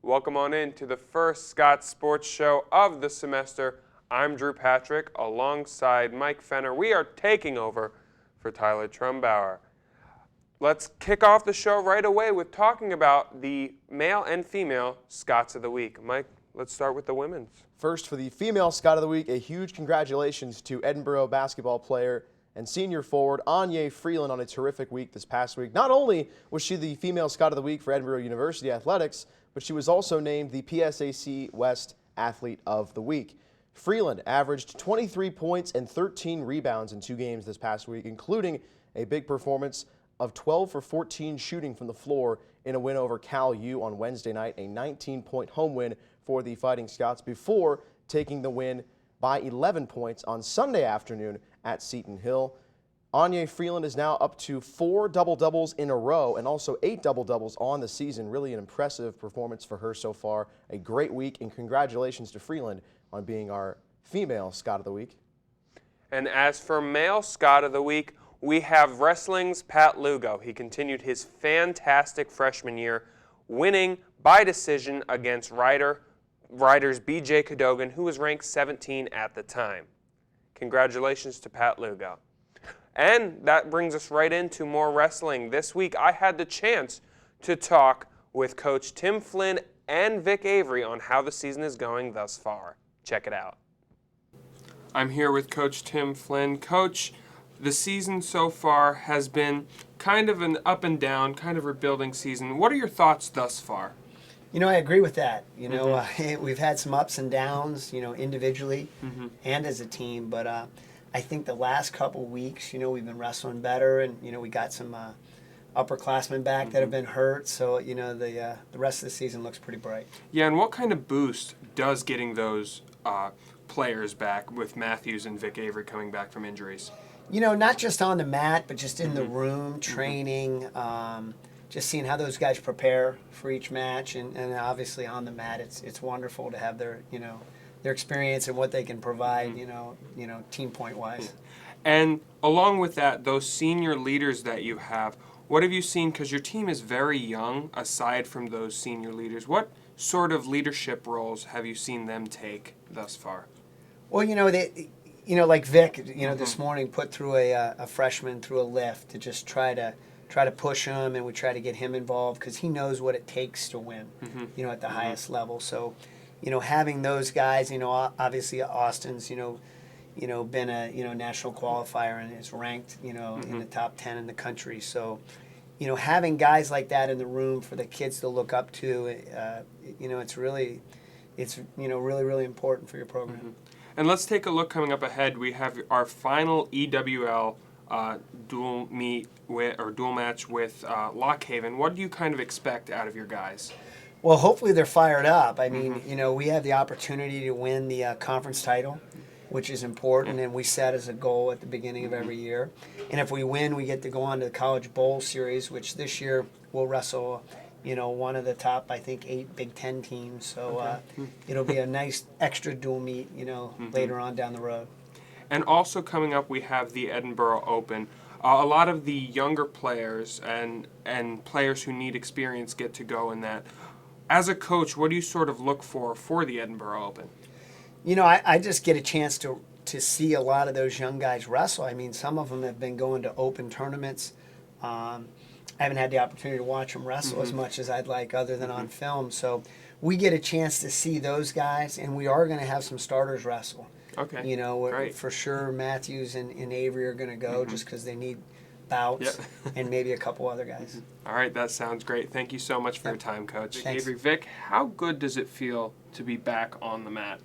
Welcome on in to the first Scots Sports Show of the semester. I'm Drew Patrick alongside Mike Fenner. We are taking over for Tyler Trumbauer. Let's kick off the show right away with talking about the male and female Scots of the Week. Mike, let's start with the women's. First, for the female Scot of the Week, a huge congratulations to Edinboro basketball player and senior forward Anya Freeland on a terrific week this past week. Not only was she the female Scot of the Week for Edinboro University Athletics, but she was also named the PSAC West Athlete of the Week. Freeland averaged 23 points and 13 rebounds in 2 games this past week, including a big performance of 12 for 14 shooting from the floor in a win over Cal U on Wednesday night, a 19-point home win for the Fighting Scots before taking the win by 11 points on Sunday afternoon at Seton Hill. Anya Freeland is now up to 4 double-doubles in a row and also 8 double-doubles on the season. Really an impressive performance for her so far. A great week, and congratulations to Freeland on being our female Scot of the Week. And as for male Scot of the Week, we have wrestling's Pat Lugo. He continued his fantastic freshman year, winning by decision against Riders B.J. Cadogan, who was ranked 17 at the time. Congratulations to Pat Lugo. And that brings us right into more wrestling. This week, I had the chance to talk with Coach Tim Flynn and Vic Avery on how the season is going thus far. Check it out. I'm here with Coach Tim Flynn. Coach, the season so far has been kind of an up and down, kind of rebuilding season. What are your thoughts thus far? You know, I agree with that. You know, we've had some ups and downs, you know, individually and as a team. But I think the last couple weeks, you know, we've been wrestling better, and you know, we got some upperclassmen back that have been hurt. So you know, the rest of the season looks pretty bright. Yeah, and what kind of boost does getting those players back with Matthews and Vic Avery coming back from injuries? You know, not just on the mat, but just in the room, training. Just seeing how those guys prepare for each match, and obviously on the mat, it's wonderful to have their experience and what they can provide, you know, team point wise. And along with that, those senior leaders that you have, what have you seen? Because your team is very young. Aside from those senior leaders, what sort of leadership roles have you seen them take thus far? Well, you know, like Vic, you know, this morning put through a freshman through a lift to just try to push him, and we try to get him involved because he knows what it takes to win, you know, at the highest level. So, you know, having those guys, you know, obviously Austin's, you know, been a, you know, national qualifier and is ranked, you know, in the top 10 in the country. So, you know, having guys like that in the room for the kids to look up to, you know, it's really really important for your program. And let's take a look coming up ahead. We have our final EWL dual match with Lockhaven. What do you kind of expect out of your guys? Well, hopefully they're fired up. I mean, you know, we have the opportunity to win the conference title, which is important, and we set as a goal at the beginning of every year. And if we win, we get to go on to the College Bowl Series, which this year we'll wrestle, you know, one of the top, I think, 8 Big Ten teams. So it'll be a nice extra dual meet, you know, later on down the road. And also coming up, we have the Edinboro Open. A lot of the younger players and players who need experience get to go in that. As a coach, what do you sort of look for the Edinboro Open? You know, I just get a chance to see a lot of those young guys wrestle. I mean, some of them have been going to open tournaments. I haven't had the opportunity to watch them wrestle as much as I'd like other than on film. So we get a chance to see those guys, and we are going to have some starters wrestle. Okay. You know, great. For sure Matthews and Avery are going to go just because they need bouts, and maybe a couple other guys. All right, that sounds great. Thank you so much for your time, Coach. Thanks. Avery, Vic, how good does it feel to be back on the mat?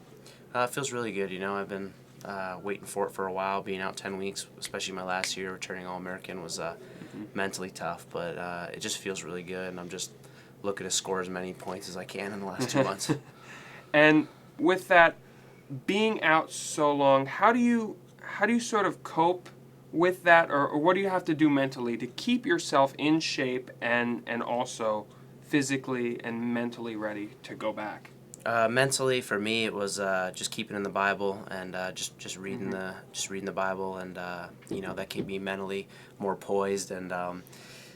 It feels really good. You know, I've been waiting for it for a while. Being out 10 weeks, especially my last year, returning All-American was mentally tough, but it just feels really good, and I'm just looking to score as many points as I can in the last 2 months. And with that, being out so long, how do you sort of cope with that, or what do you have to do mentally to keep yourself in shape and also physically and mentally ready to go back? Mentally, for me, it was just keeping in the Bible and just reading the Bible, and you know, that kept me mentally more poised. And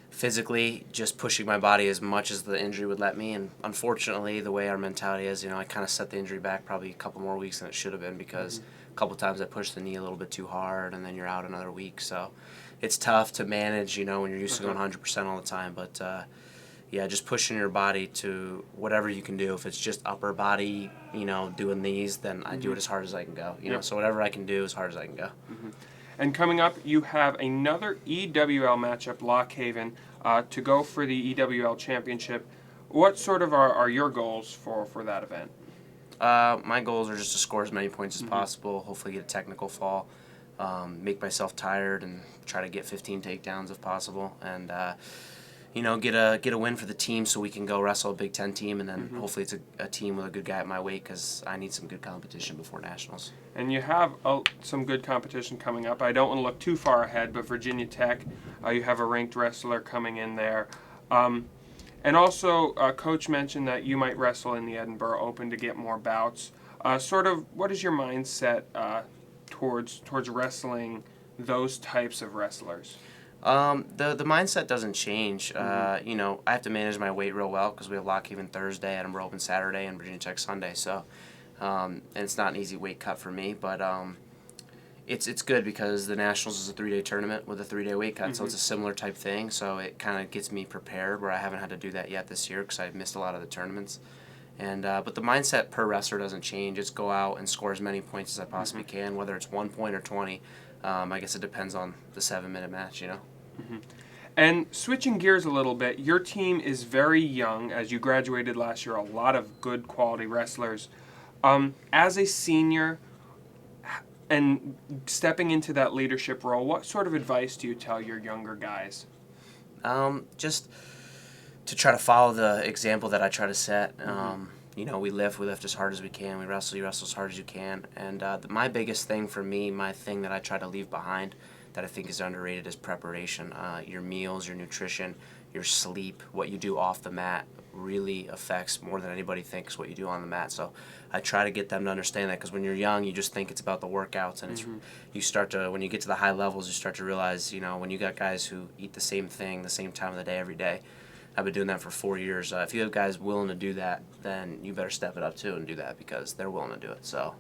physically just pushing my body as much as the injury would let me. And unfortunately, the way our mentality is, I kind of set the injury back probably a couple more weeks than it should have been, because a couple times I pushed the knee a little bit too hard, and then you're out another week. So it's tough to manage, when you're used to going 100% all the time. But yeah, just pushing your body to whatever you can do. If it's just upper body, doing these, then I do it as hard as I can go. So whatever I can do as hard as I can go. And coming up, you have another EWL matchup, Lock Haven, to go for the EWL championship. What sort of are your goals for that event? My goals are just to score as many points as possible, hopefully get a technical fall, make myself tired, and try to get 15 takedowns if possible, and get a win for the team so we can go wrestle a Big Ten team, and then hopefully it's a team with a good guy at my weight, because I need some good competition before nationals. And you have some good competition coming up. I don't want to look too far ahead, but Virginia Tech, you have a ranked wrestler coming in there. And also, Coach mentioned that you might wrestle in the Edinboro Open to get more bouts. What is your mindset towards wrestling those types of wrestlers? The mindset doesn't change. I have to manage my weight real well, because we have Lock Haven Thursday, Edinboro Open Saturday, and Virginia Tech Sunday. So, and it's not an easy weight cut for me, but it's good because the Nationals is a 3-day tournament with a 3-day weight cut, so it's a similar type thing. So it kind of gets me prepared, where I haven't had to do that yet this year because I've missed a lot of the tournaments. And but the mindset per wrestler doesn't change. It's go out and score as many points as I possibly can, whether it's 1 point or 20. I guess it depends on the 7-minute match, And switching gears a little bit, your team is very young. As you graduated last year, a lot of good quality wrestlers. As a senior and stepping into that leadership role, what sort of advice do you tell your younger guys? Just to try to follow the example that I try to set. We lift as hard as we can. You wrestle as hard as you can. And my biggest thing for me, my thing that I try to leave behind that I think is underrated is preparation. Your meals, your nutrition, your sleep, what you do off the mat really affects more than anybody thinks what you do on the mat. So I try to get them to understand that, because when you're young, you just think it's about the workouts, and you start to, when you get to the high levels, you start to realize, when you got guys who eat the same thing, the same time of the day, every day. I've been doing that for 4 years. If you have guys willing to do that, then you better step it up too and do that, because they're willing to do it. So.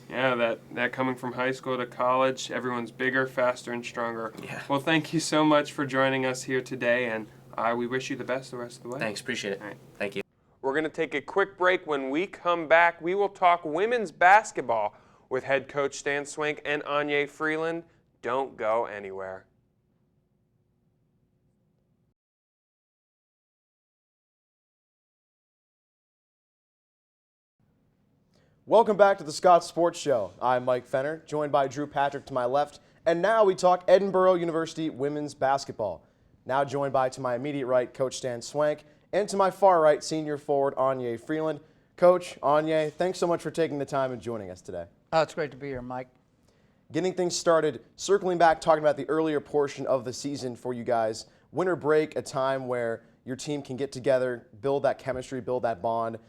Yeah, that coming from high school to college, everyone's bigger, faster, and stronger. Yeah. Well, thank you so much for joining us here today, and we wish you the best the rest of the way. Thanks, appreciate it. All right. Thank you. We're going to take a quick break. When we come back, we will talk women's basketball with head coach Stan Swank and Anya Freeland. Don't go anywhere. Welcome back to the Scots Sports Show. I'm Mike Fenner, joined by Drew Patrick to my left, and now we talk Edinboro University women's basketball. Now joined by, to my immediate right, Coach Stan Swank, and to my far right, senior forward Anya Freeland. Coach, Anya, thanks so much for taking the time and joining us today. Oh, it's great to be here, Mike. Getting things started, circling back, talking about the earlier portion of the season for you guys. Winter break, a time where your team can get together, build that chemistry, build that bond.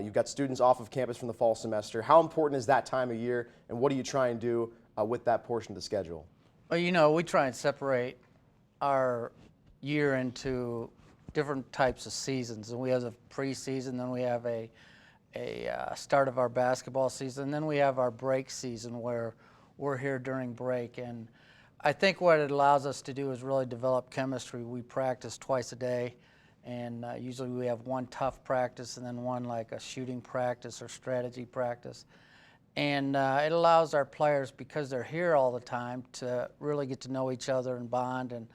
You've got students off of campus from the fall semester. How important is that time of year, and what do you try and do with that portion of the schedule? Well, we try and separate our year into different types of seasons. And we have a preseason, then we have a start of our basketball season, then we have our break season where we're here during break. And I think what it allows us to do is really develop chemistry. We practice twice a day. And usually we have one tough practice and then one like a shooting practice or strategy practice. And it allows our players, because they're here all the time, to really get to know each other and bond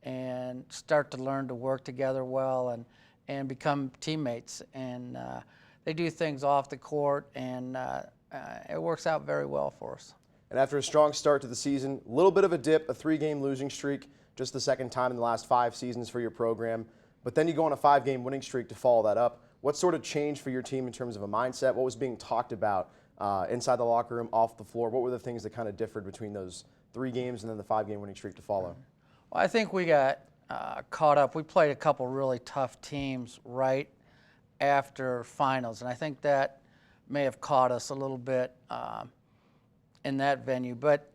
and start to learn to work together well and become teammates. And they do things off the court, and it works out very well for us. And after a strong start to the season, a little bit of a dip, a 3-game losing streak, just the second time in the last 5 seasons for your program. But then you go on a 5-game winning streak to follow that up. What sort of changed for your team in terms of a mindset? What was being talked about inside the locker room, off the floor? What were the things that kind of differed between those 3 games and then the 5-game winning streak to follow? Well, I think we got caught up. We played a couple really tough teams right after finals, and I think that may have caught us a little bit in that venue. But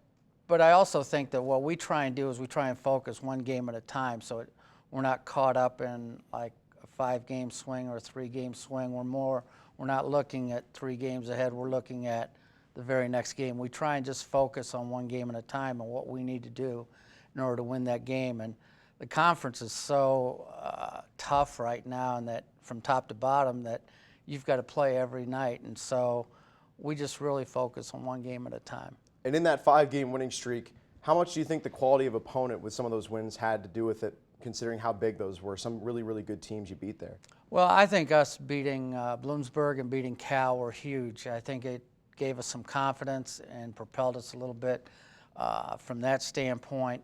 I also think that what we try and do is we try and focus one game at a time. So we're not caught up in like a 5-game swing or a 3-game swing. We're not looking at 3 games ahead. We're looking at the very next game. We try and just focus on one game at a time and what we need to do in order to win that game. And the conference is so tough right now, and that from top to bottom that you've got to play every night. And so we just really focus on one game at a time. And in that 5-game winning streak, how much do you think the quality of opponent with some of those wins had to do with it, considering how big those were? Some really, really good teams you beat there. Well, I think us beating Bloomsburg and beating Cal were huge. I think it gave us some confidence and propelled us a little bit from that standpoint.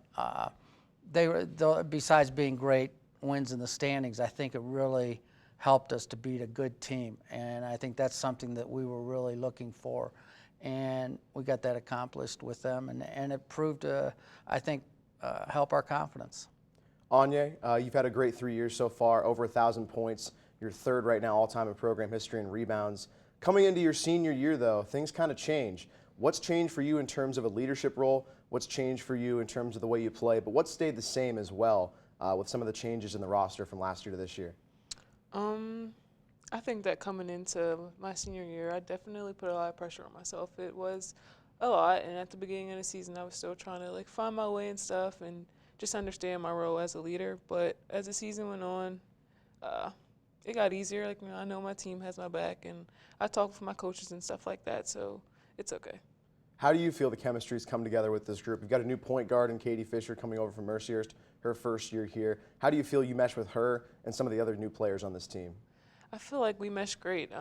They were, besides being great wins in the standings, I think it really helped us to beat a good team. And I think that's something that we were really looking for. And we got that accomplished with them. And it proved to, I think, help our confidence. Anya, you've had a great 3 years so far, over 1,000 points. You're third right now all-time in program history and rebounds. Coming into your senior year, though, things kind of change. What's changed for you in terms of a leadership role? What's changed for you in terms of the way you play? But what stayed the same as well with some of the changes in the roster from last year to this year? I think that coming into my senior year, I definitely put a lot of pressure on myself. It was a lot, and at the beginning of the season, I was still trying to like find my way and stuff and just understand my role as a leader. But as the season went on, it got easier. Like, you know, I know my team has my back, and I talk with my coaches and stuff like that, so it's okay. How do you feel the chemistry's come together with this group? You've got a new point guard in Katie Fisher coming over from Mercyhurst, her first year here. How do you feel you mesh with her and some of the other new players on this team? I feel like we mesh great.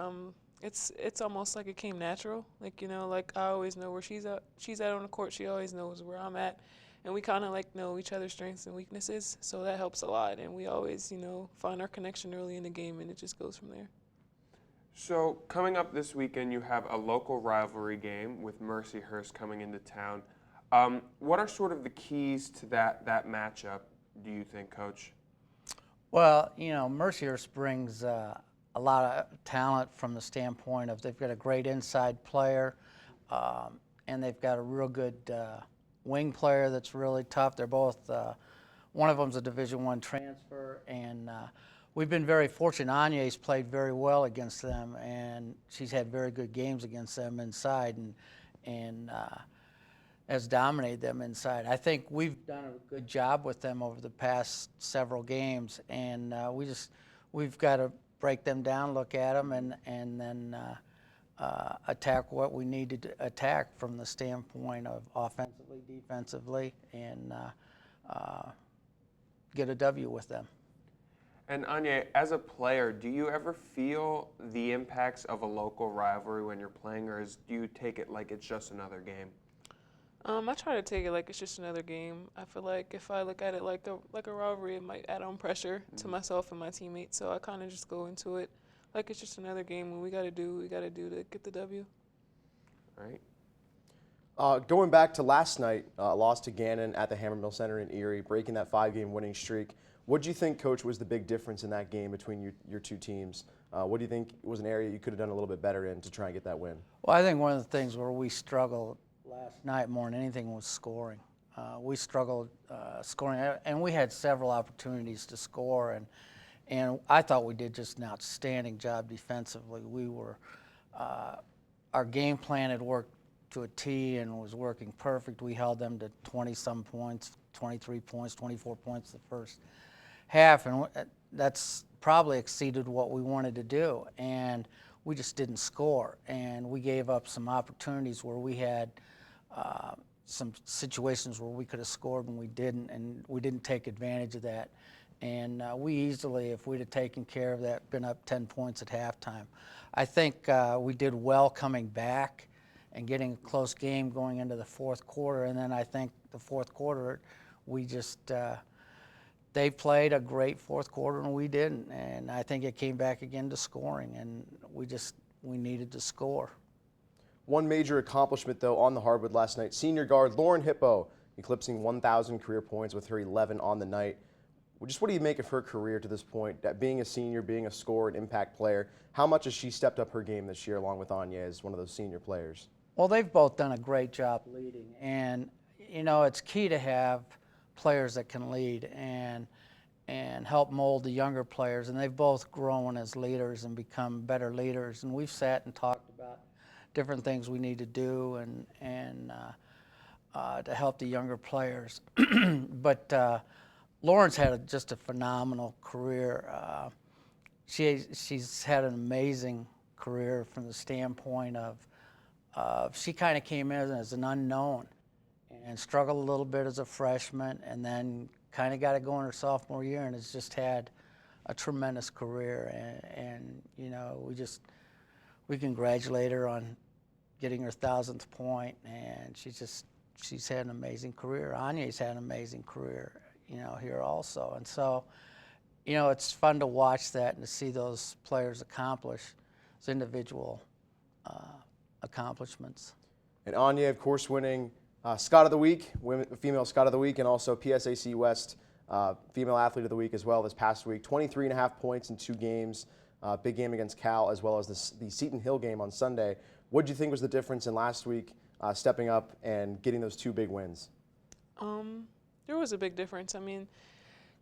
It's almost like it came natural. Like, you know, like I always know where she's at on the court. She always knows where I'm at. And we kind of like know each other's strengths and weaknesses, so that helps a lot. And we always, you know, find our connection early in the game, and it just goes from there. So coming up this weekend, you have a local rivalry game with Mercyhurst coming into town. What are sort of the keys to that matchup, do you think, Coach? Well, you know, Mercyhurst brings a lot of talent from the standpoint of they've got a great inside player, and they've got a real good wing player that's really tough. They're both, one of them's a Division I transfer, and we've been very fortunate. Anya's played very well against them, and she's had very good games against them inside, and has dominated them inside. I think we've done a good job with them over the past several games, and we've got to break them down, look at them, and then attack what we need to attack from the standpoint of offensively, defensively, and get a W with them. And Anya, as a player, do you ever feel the impacts of a local rivalry when you're playing, or do you take it like it's just another game? I try to take it like it's just another game. I feel like if I look at it like a rivalry, it might add on pressure to myself and my teammates. So I kind of just go into it like it's just another game. When we got to do to get the W. Right. Going back to last night, loss to Gannon at the Hammermill Center in Erie, breaking that 5-game winning streak. What do you think, Coach, was the big difference in that game between your two teams? What do you think was an area you could have done a little bit better in to try and get that win? Well, I think one of the things where we struggled last night more than anything was scoring. We struggled scoring, and we had several opportunities to score, and I thought we did just an outstanding job defensively. We were, our game plan had worked to a T and was working perfect. We held them to 20-some points, 23 points, 24 points the first half, and that's probably exceeded what we wanted to do, and we just didn't score, and we gave up some opportunities where we had some situations where we could have scored and we didn't take advantage of that. And we easily, if we'd have taken care of that, been up 10 points at halftime. I think we did well coming back and getting a close game going into the fourth quarter, and then I think the fourth quarter, we just, they played a great fourth quarter and we didn't, and I think it came back again to scoring, and we needed to score. One major accomplishment, though, on the hardwood last night, senior guard Lauren Hippo eclipsing 1,000 career points with her 11 on the night. Just what do you make of her career to this point, that being a senior, being a scorer, an impact player? How much has she stepped up her game this year along with Anya as one of those senior players? Well, they've both done a great job leading, and you know, it's key to have players that can lead, and and help mold the younger players, and they've both grown as leaders and become better leaders. And we've sat and talked about different things we need to do and to help the younger players. But Lauren's had just a phenomenal career. She's had an amazing career from the standpoint of she kind of came in as an unknown and struggled a little bit as a freshman, and then kind of got it going her sophomore year, and has just had a tremendous career. And you know, we congratulate her on getting her 1,000th point, and she's had an amazing career. Anya's had an amazing career, you know, here also. And so, you know, it's fun to watch that and to see those players accomplish those individual accomplishments. And Anya, of course, winning Scott of the Week, female Scott of the Week, and also PSAC West Female Athlete of the Week as well this past week. 23.5 points in 2 games, big game against Cal, as well as the Seton Hill game on Sunday. What did you think was the difference in last week, stepping up and getting those 2 big wins? There was a big difference. I mean,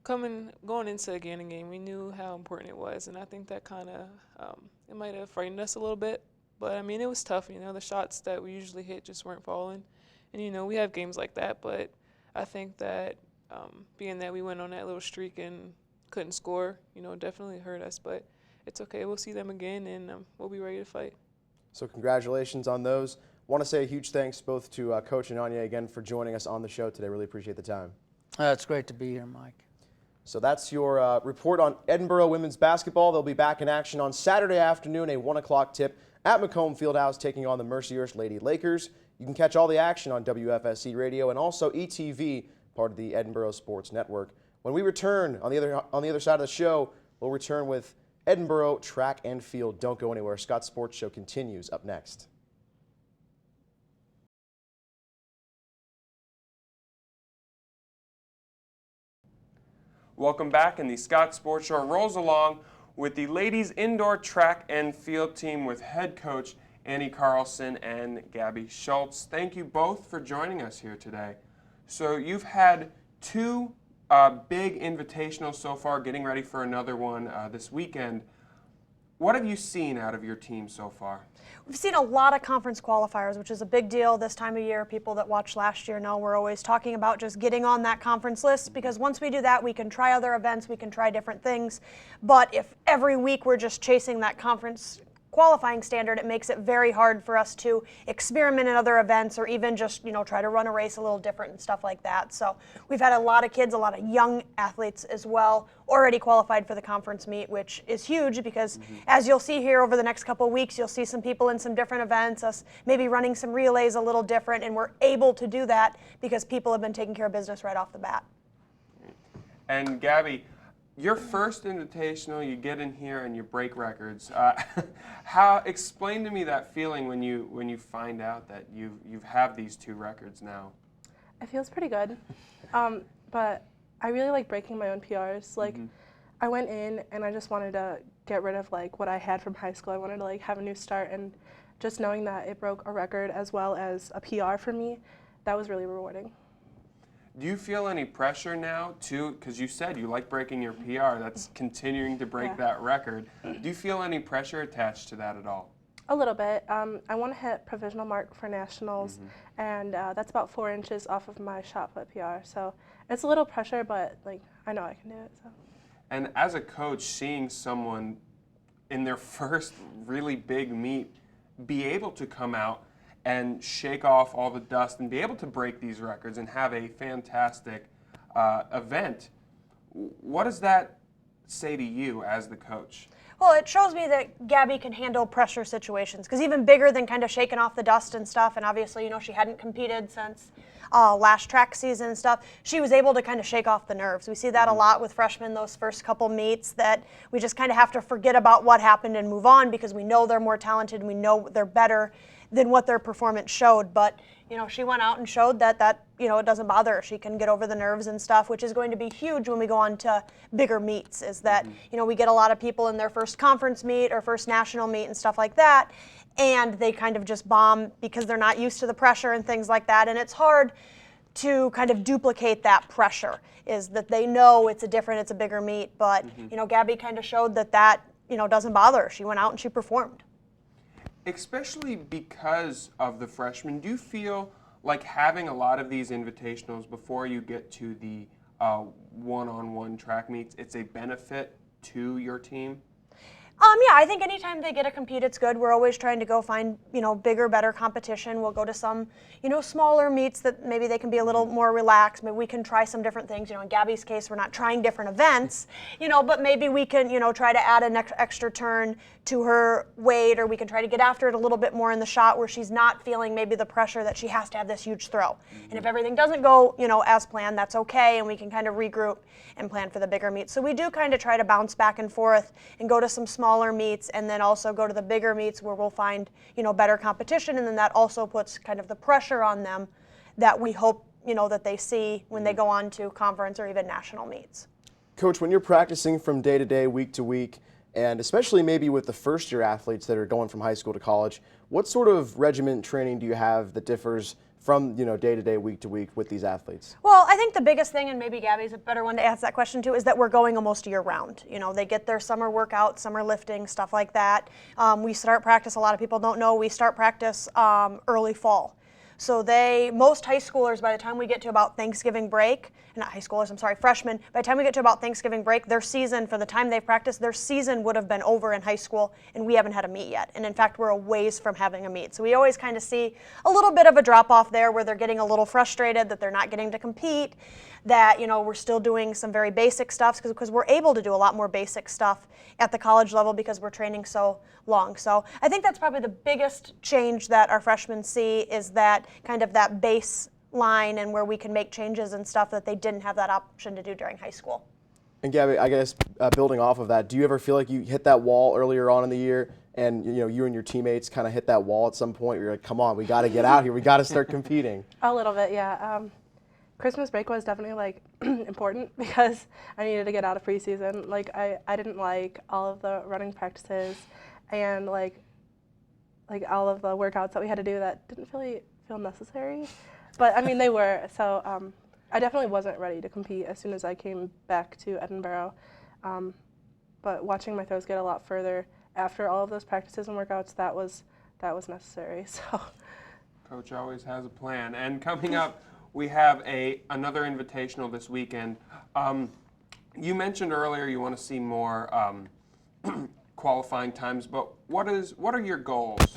going into a Gannon game, we knew how important it was, and I think that kind of it might have frightened us a little bit. But I mean, it was tough. You know, the shots that we usually hit just weren't falling, and you know, we have games like that. But I think that being that we went on that little streak and couldn't score, you know, definitely hurt us. But it's okay. We'll see them again, and we'll be ready to fight. So congratulations on those. Want to say a huge thanks both to Coach and Anya again for joining us on the show today. Really appreciate the time. It's great to be here, Mike. So that's your report on Edinboro women's basketball. They'll be back in action on Saturday afternoon, a 1 o'clock tip at Macomb Fieldhouse, taking on the Mercyhurst Lady Lakers. You can catch all the action on WFSC Radio and also ETV, part of the Edinboro Sports Network. When we return on the other side of the show, we'll return with Edinboro Track and Field. Don't go anywhere. Scott's Sports Show continues up next. Welcome back, and the Scots Sports Show rolls along with the ladies indoor track and field team with head coach Annie Carlson and Gabby Schultz. Thank you both for joining us here today. So you've had 2 big invitationals so far, getting ready for another one this weekend. What have you seen out of your team so far? We've seen a lot of conference qualifiers, which is a big deal this time of year. People that watched last year know we're always talking about just getting on that conference list, because once we do that, we can try other events, we can try different things. But if every week we're just chasing that conference qualifying standard, it makes it very hard for us to experiment in other events or even just, you know, try to run a race a little different and stuff like that. So we've had a lot of kids, a lot of young athletes as well, already qualified for the conference meet, which is huge because as you'll see here over the next couple of weeks, you'll see some people in some different events, us maybe running some relays a little different, and we're able to do that because people have been taking care of business right off the bat. And Gabby, your first invitational, you get in here and you break records. Explain to me that feeling when you find out that you have these 2 records now. It feels pretty good, but I really like breaking my own PRs. Like, I went in and I just wanted to get rid of like what I had from high school. I wanted to like have a new start, and just knowing that it broke a record as well as a PR for me, that was really rewarding. Do you feel any pressure now, too? Because you said you like breaking your PR. That's continuing to break that record. Do you feel any pressure attached to that at all? A little bit. I want to hit provisional mark for nationals, and that's about 4 inches off of my shot put PR. So it's a little pressure, but like I know I can do it. So. And as a coach, seeing someone in their first really big meet be able to come out and shake off all the dust and be able to break these records and have a fantastic event, what does that say to you as the coach? Well, it shows me that Gabby can handle pressure situations, because even bigger than kind of shaking off the dust and stuff, and obviously, you know, she hadn't competed since last track season and stuff, she was able to kind of shake off the nerves. We see that a lot with freshmen, those first couple meets, that we just kind of have to forget about what happened and move on because we know they're more talented and we know they're better than what their performance showed. But, you know, she went out and showed that you know, it doesn't bother her. She can get over the nerves and stuff, which is going to be huge when we go on to bigger meets, is that, you know, we get a lot of people in their first conference meet or first national meet and stuff like that, and they kind of just bomb because they're not used to the pressure and things like that. And it's hard to kind of duplicate that pressure, is that they know it's a bigger meet, but Gabby kind of showed that doesn't bother her. She went out and she performed. Especially because of the freshmen, do you feel like having a lot of these invitationals before you get to the one-on-one track meets, it's a benefit to your team? Yeah, I think anytime they get to compete, it's good. We're always trying to go find, bigger, better competition. We'll go to some, smaller meets that maybe they can be a little more relaxed. Maybe we can try some different things. In Gabby's case, we're not trying different events, but maybe we can, try to add an extra turn to her weight, or we can try to get after it a little bit more in the shot where she's not feeling maybe the pressure that she has to have this huge throw. And if everything doesn't go, as planned, that's okay, and we can kind of regroup and plan for the bigger meets. So we do kind of try to bounce back and forth and go to some smaller meets, and then also go to the bigger meets where we'll find, better competition, and then that also puts kind of the pressure on them that we hope, that they see when they go on to conference or even national meets. Coach, when you're practicing from day to day, week to week, and especially maybe with the first-year athletes that are going from high school to college, what sort of regiment training do you have that differs from day to day, week to week with these athletes? Well, I think the biggest thing, and maybe Gabby's a better one to ask that question to, is that we're going almost year round. They get their summer workouts, summer lifting, stuff like that. We start practice, a lot of people don't know, we start practice early fall. So most high schoolers, by the time we get to about Thanksgiving break, not high schoolers, I'm sorry, freshmen, by the time we get to about Thanksgiving break, their season, for the time they've practiced, their season would have been over in high school, and we haven't had a meet yet. And in fact, we're a ways from having a meet. So we always kind of see a little bit of a drop off there where they're getting a little frustrated that they're not getting to compete, that we're still doing some very basic stuff, because we're able to do a lot more basic stuff at the college level because we're training so long. So I think that's probably the biggest change that our freshmen see, is that kind of that baseline, and where we can make changes and stuff that they didn't have that option to do during high school. And Gabby, I guess building off of that, do you ever feel like you hit that wall earlier on in the year, and you and your teammates kind of hit that wall at some point where you're like, come on, we got to get out here, we got to start competing? A little bit, yeah. Christmas break was definitely important because I needed to get out of preseason. I didn't like all of the running practices and like all of the workouts that we had to do that didn't really feel necessary. But I mean, they were. So I definitely wasn't ready to compete as soon as I came back to Edinboro. But watching my throws get a lot further after all of those practices and workouts, that was necessary. So Coach always has a plan. And coming up, we have another invitational this weekend. You mentioned earlier you want to see more qualifying times, but what are your goals,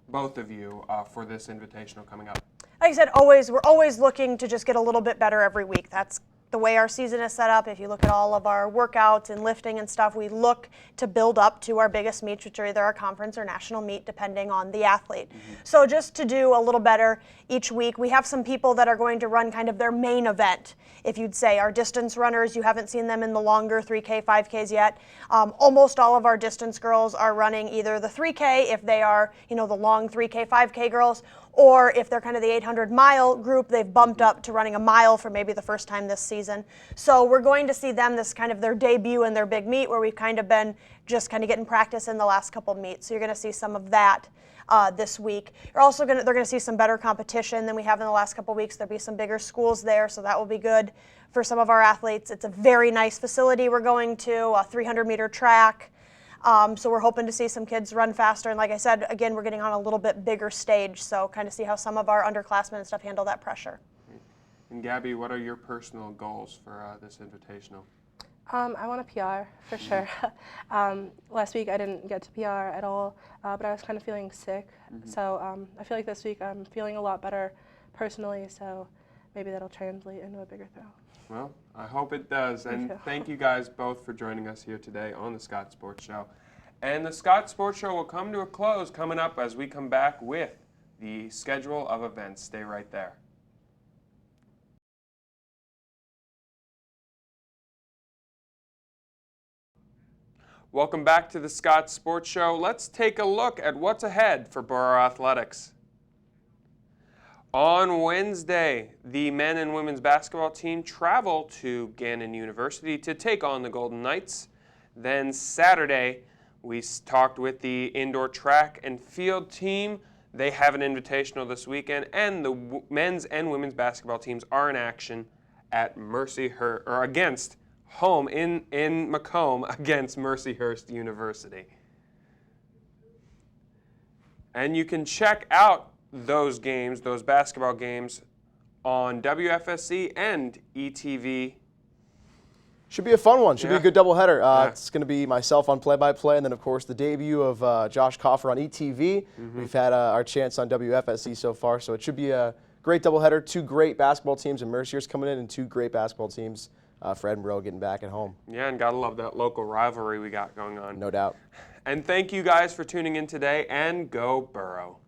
both of you, for this invitational coming up? Like I said, we're always looking to just get a little bit better every week. That's the way our season is set up. If you look at all of our workouts and lifting and stuff, we look to build up to our biggest meets, which are either our conference or national meet, depending on the athlete. So just to do a little better each week, we have some people that are going to run kind of their main event. If you'd say our distance runners, you haven't seen them in the longer 3K, 5Ks yet. Almost all of our distance girls are running either the 3K, if they are, the long 3K, 5K girls, or if they're kind of the 800-mile group, they've bumped up to running a mile for maybe the first time this season. So we're going to see them, this kind of their debut and their big meet, where we've kind of been just kind of getting practice in the last couple of meets. So you're going to see some of that this week. They're going to see some better competition than we have in the last couple of weeks. There'll be some bigger schools there, so that will be good for some of our athletes. It's a very nice facility we're going to, a 300-meter track. So we're hoping to see some kids run faster. And like I said, again, we're getting on a little bit bigger stage, so kind of see how some of our underclassmen and stuff handle that pressure. And Gabby, what are your personal goals for this invitational? I want a PR, for sure. Last week I didn't get to PR at all, but I was kind of feeling sick. So I feel like this week I'm feeling a lot better personally, so maybe that'll translate into a bigger throw. Well, I hope it does. And thank you guys both for joining us here today on the Scots Sports Show. And the Scots Sports Show will come to a close coming up as we come back with the schedule of events. Stay right there. Welcome back to the Scots Sports Show. Let's take a look at what's ahead for Borough Athletics. On Wednesday, the men and women's basketball team travel to Gannon University to take on the Golden Knights. Then Saturday, we talked with the indoor track and field team. They have an invitational this weekend, and the men's and women's basketball teams are in action at against home in Macomb against Mercyhurst University. And you can check out those games, those basketball games, on WFSC and ETV. Should be a fun one. Should be a good doubleheader. Yeah. It's going to be myself on play-by-play, and then, of course, the debut of Josh Coffer on ETV. We've had our chance on WFSC so far, so it should be a great doubleheader. Two great basketball teams in Mercyhurst coming in, and two great basketball teams for Edinboro getting back at home. Yeah, and gotta love that local rivalry we got going on. No doubt. And thank you guys for tuning in today, and go Borough.